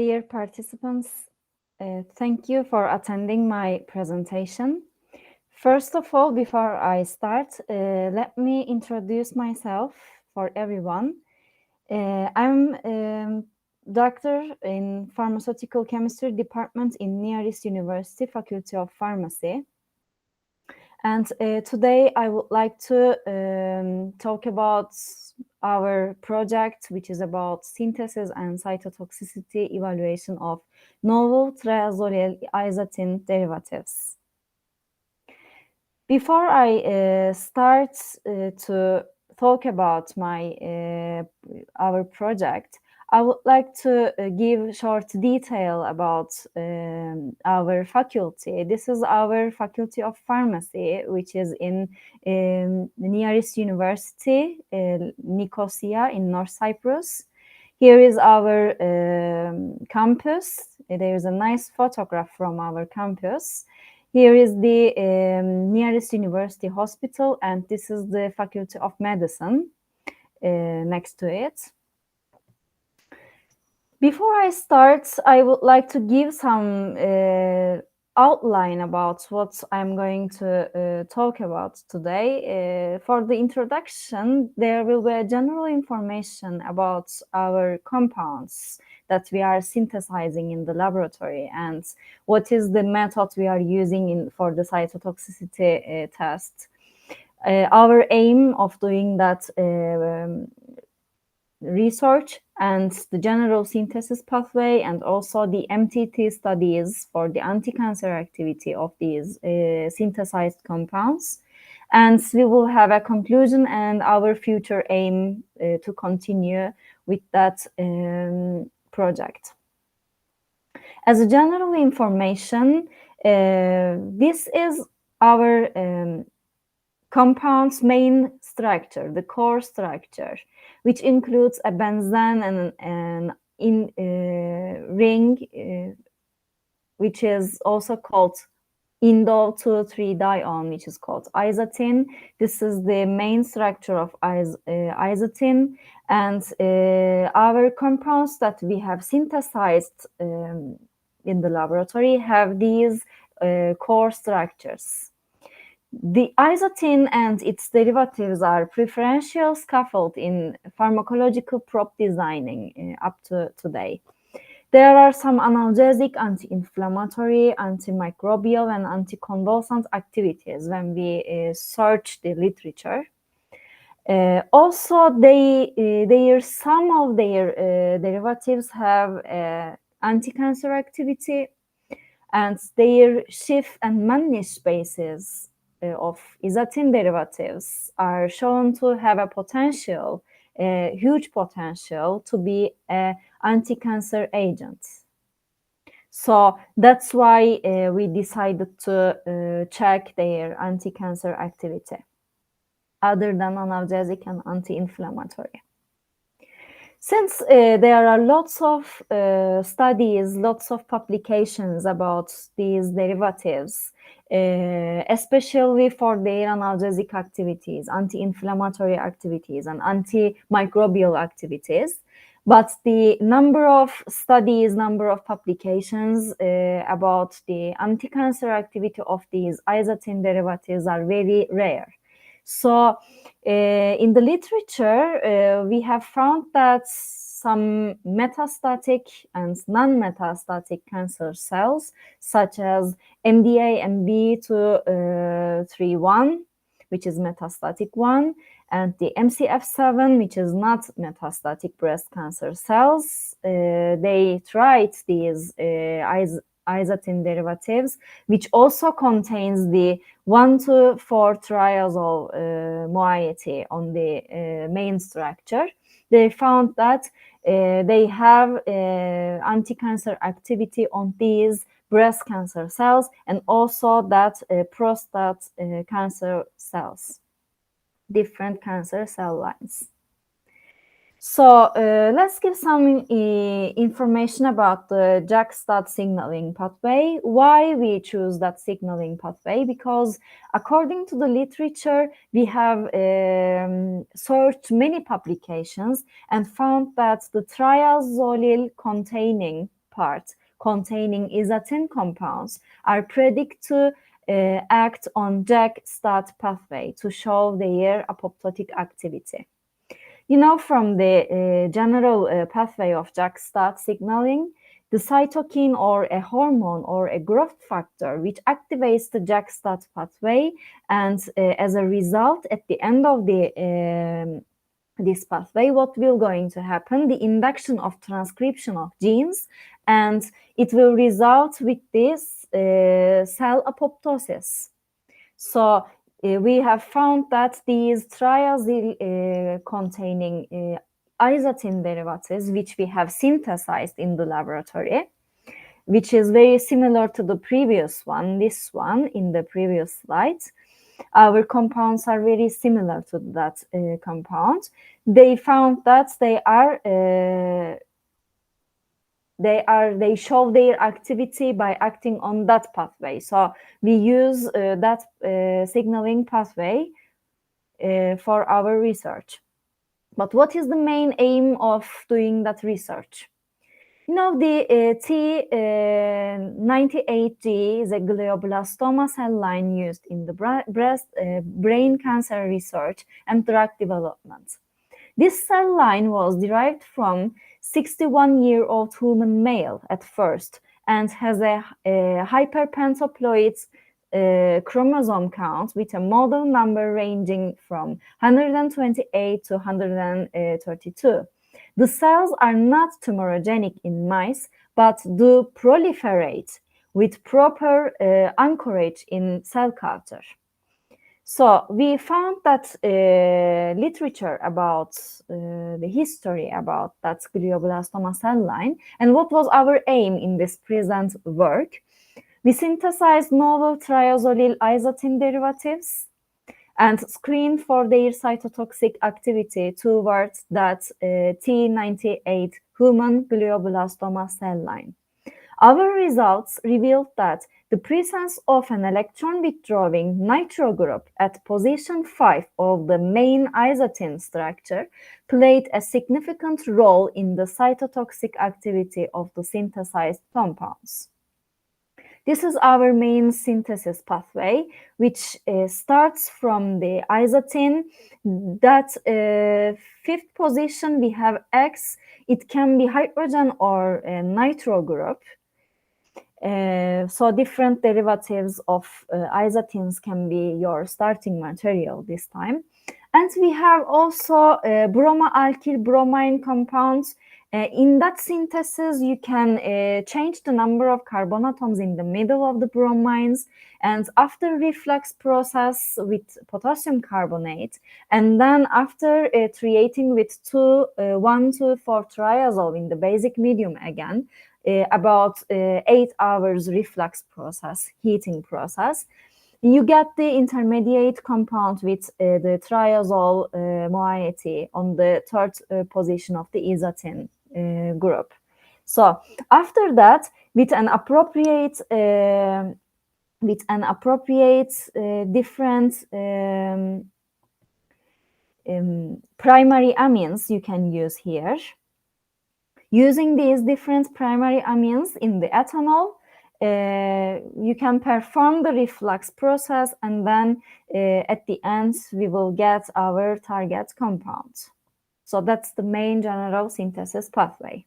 Dear participants, thank you for attending my presentation. First of all, before I start, let me introduce myself for everyone. I'm doctor in pharmaceutical chemistry department in Near East University, Faculty of Pharmacy. And today I would like to talk about our project, which is about synthesis and cytotoxicity evaluation of novel triazolyl-isatin derivatives. Before I start to talk about our project, I would like to give short detail about our faculty. This is our Faculty of Pharmacy, which is in the Near East University, Nicosia in North Cyprus. Here is our campus. There is a nice photograph from our campus. Here is the Near East University Hospital, and this is the Faculty of Medicine next to it. Before I start, I would like to give some outline about what I'm going to talk about today. For the introduction, there will be a general information about our compounds that we are synthesizing in the laboratory and what is the method we are using for the cytotoxicity test. Our aim of doing that research and the general synthesis pathway, and also the MTT studies for the anti-cancer activity of these synthesized compounds. And we will have a conclusion and our future aim to continue with that project. As a general information, this is our compound's main structure, the core structure, which includes a benzene and an ring, which is also called indole 2,3-dione, which is called isatin. This is the main structure of isatin, and our compounds that we have synthesized in the laboratory have these core structures. The isatin and its derivatives are preferential scaffold in pharmacological probe designing up to today. There are some analgesic, anti-inflammatory, antimicrobial, and anticonvulsant activities when we search the literature. Also, some of their derivatives have anti-cancer activity, and their Schiff and Mannish bases of isatin derivatives are shown to have a potential, huge potential to be an anti-cancer agent. So that's why we decided to check their anti-cancer activity, other than analgesic and anti-inflammatory. Since there are lots of studies, lots of publications about these derivatives, especially for their analgesic activities, anti-inflammatory activities, and antimicrobial activities, but the number of studies, number of publications about the anti-cancer activity of these isatin derivatives are very rare. So in the literature, we have found that some metastatic and non-metastatic cancer cells, such as MDA and B231, which is metastatic one, and the MCF7, which is not metastatic breast cancer cells, they tried these isatin derivatives, which also contains the 1,2,4-triazole moiety on the main structure. They found that they have anti-cancer activity on these breast cancer cells and also that prostate cancer cells, different cancer cell lines. So let's give some information about the JAK-STAT signaling pathway. Why we choose that signaling pathway? Because according to the literature, we have searched many publications and found that the triazolyl containing part containing isatin compounds are predicted to act on JAK-STAT pathway to show their apoptotic activity. You know, from the general pathway of JAK-STAT signaling, the cytokine or a hormone or a growth factor which activates the JAK-STAT pathway, and as a result, at the end of this pathway, what will going to happen? The induction of transcription of genes, and it will result with this cell apoptosis. So we have found that these triazyl containing isatin derivatives, which we have synthesized in the laboratory, which is very similar to the previous one, this one in the previous slide. Our compounds are very similar to that compound. They found that they show their activity by acting on that pathway. So we use that signaling pathway for our research. But what is the main aim of doing that research? You know, the T98G is a glioblastoma cell line used in the brain cancer research and drug development. This cell line was derived from 61-year-old human male at first and has a hyperpentaploid chromosome count with a model number ranging from 128 to 132. The cells are not tumorigenic in mice, but do proliferate with proper anchorage in cell culture. So we found that literature about the history about that glioblastoma cell line, and what was our aim in this present work? We synthesized novel triazolyl-isatin derivatives and screened for their cytotoxic activity towards that T98 human glioblastoma cell line. Our results revealed that the presence of an electron withdrawing nitro group at position 5 of the main isatin structure played a significant role in the cytotoxic activity of the synthesized compounds. This is our main synthesis pathway, which starts from the isatin. That fifth position, we have X. It can be hydrogen or a nitro group. So different derivatives of isatins can be your starting material this time. And we have also broma-alkyl bromine compounds. In that synthesis, you can change the number of carbon atoms in the middle of the bromines, and after reflux process with potassium carbonate, and then after triating with 1,2,4-triazole in the basic medium again, about 8 hours reflux process, heating process, you get the intermediate compound with the triazole moiety on the third position of the isatin group. So after that, with an appropriate different primary amines you can use here. Using these different primary amines in the ethanol, you can perform the reflux process, and then at the end we will get our target compound. So that's the main general synthesis pathway.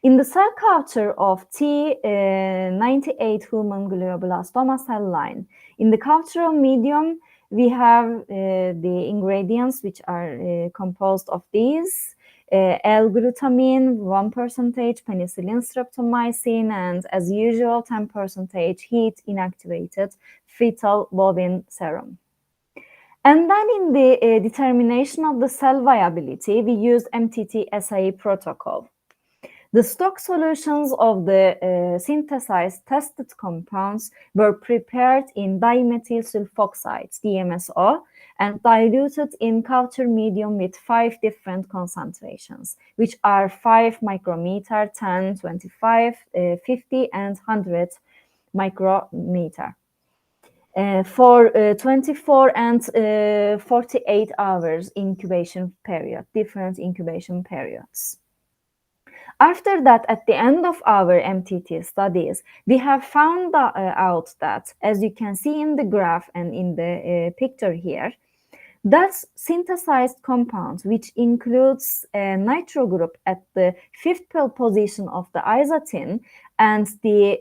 In the cell culture of T98 human glioblastoma cell line, in the cultural medium, we have the ingredients which are composed of these. L-glutamine, 1%, penicillin streptomycin, and as usual, 10% heat inactivated fetal bovine serum. And then in the determination of the cell viability, we used MTT-SAE protocol. The stock solutions of the synthesized tested compounds were prepared in dimethyl sulfoxide, DMSO, and diluted in culture medium with 5 different concentrations, which are 5 micrometer, 10, 25, 50, and 100 micrometer. For 24 and 48 hours incubation period, different incubation periods. After that, at the end of our MTT studies, we have found out that, as you can see in the graph and in the picture here, that synthesized compounds, which includes a nitro group at the fifth position of the isatin and the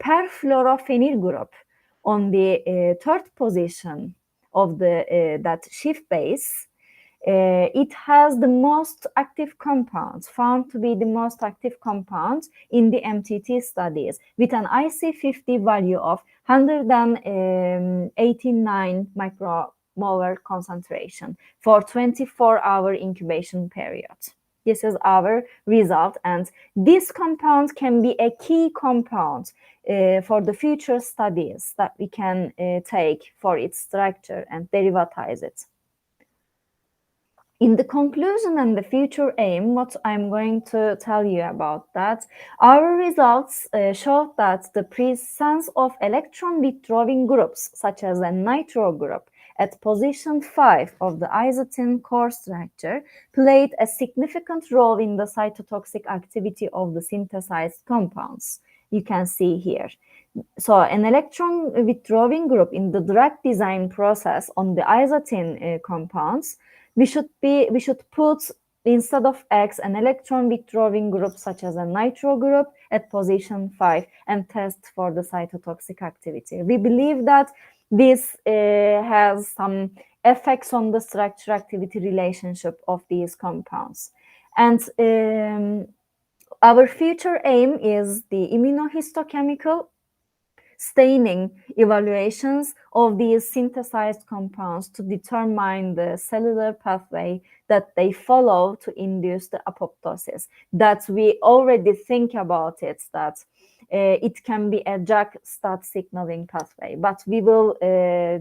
perfluorophenyl group on the third position of the that Schiff base, it has the most active compounds, found to be the most active compounds in the MTT studies, with an IC50 value of 189 micromolar concentration for 24-hour incubation period. This is our result, and this compound can be a key compound for the future studies that we can take for its structure and derivatize it. In the conclusion and the future aim, what I'm going to tell you about that, our results showed that the presence of electron withdrawing groups, such as a nitro group, at position 5 of the isatin core structure played a significant role in the cytotoxic activity of the synthesized compounds. You can see here. So an electron withdrawing group in the drug design process on the isatin compounds, we should put, instead of X, an electron withdrawing group such as a nitro group at position 5 and test for the cytotoxic activity. We believe that this has some effects on the structure activity relationship of these compounds. And our future aim is the immunohistochemical staining evaluations of these synthesized compounds to determine the cellular pathway that they follow to induce the apoptosis. That we already think about it, that it can be a JAK-STAT signaling pathway, but we will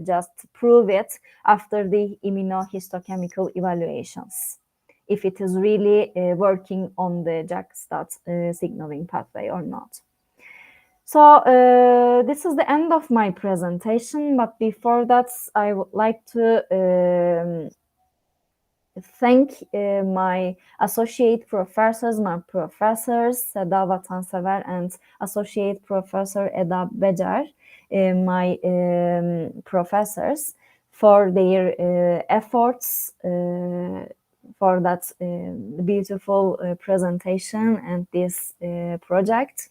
just prove it after the immunohistochemical evaluations, if it is really working on the JAK-STAT signaling pathway or not. So this is the end of my presentation, but before that, I would like to thank my associate professors, Seda Vatansever and associate professor Eda Becer, my professors, for their efforts for that beautiful presentation and this project.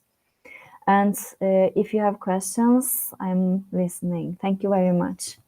And if you have questions, I'm listening. Thank you very much.